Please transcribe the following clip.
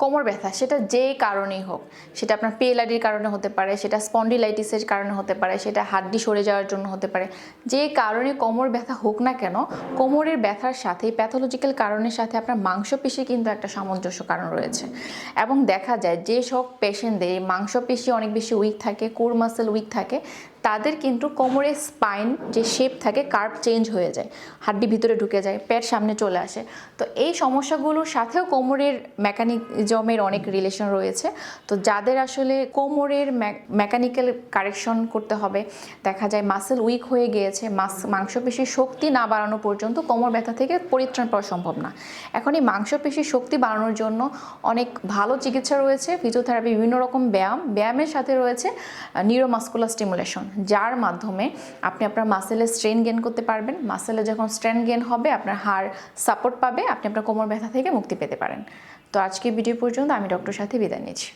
কোমর ব্যথা সেটা যে কারণেই হোক, সেটা আপনার পিএলআইডির কারণে হতে পারে, সেটা স্পন্ডিলাইটিসের কারণে হতে পারে, সেটা হাড্ডি সরে যাওয়ার জন্য হতে পারে, যে কারণে কোমর ব্যথা হোক না কেন, কোমরের ব্যথার সাথে প্যাথোলজিক্যাল কারণের সাথে আপনার মাংসপেশি কিন্তু একটা সামঞ্জস্য কারণ রয়েছে। এবং দেখা যায় যে সব পেশেন্টদের এই মাংসপেশি অনেক বেশি উইক থাকে, কোর মাসেল উইক থাকে, তাদের কিন্তু কোমরের স্পাইন যে শেপ থাকে কার্ভ চেঞ্জ হয়ে যায়, হাড্ডি ভিতরে ঢুকে যায়, পেট সামনে চলে আসে। তো এই সমস্যাগুলোর সাথেও কোমরের মেকানিজমের অনেক রিলেশন রয়েছে। তো যাদের আসলে কোমরের মেকানিক্যাল কারেকশন করতে হবে, দেখা যায় মাসেল উইক হয়ে গিয়েছে, মাংসপেশির শক্তি না বাড়ানো পর্যন্ত কোমর ব্যথা থেকে পরিত্রাণ পাওয়া সম্ভব না। এখন এই মাংসপেশির শক্তি বাড়ানোর জন্য অনেক ভালো চিকিৎসা রয়েছে, ফিজিওথেরাপি, বিভিন্ন রকম ব্যায়ামের সাথে রয়েছে নিউরোমাস্কুলার স্টিমুলেশন, যার মাধ্যমে আপনি আপনার মাসেলের স্ট্রেন গেইন করতে পারবেন। মাসেলে যখন স্ট্রেন গেইন হবে, আপনার হাড় সাপোর্ট পাবে, আপনি আপনার কোমর ব্যথা থেকে মুক্তি পেতে পারেন। তো আজকে ভিডিও পর্যন্ত, আমি ডক্টর সাথী বিদায় নিচ্ছি।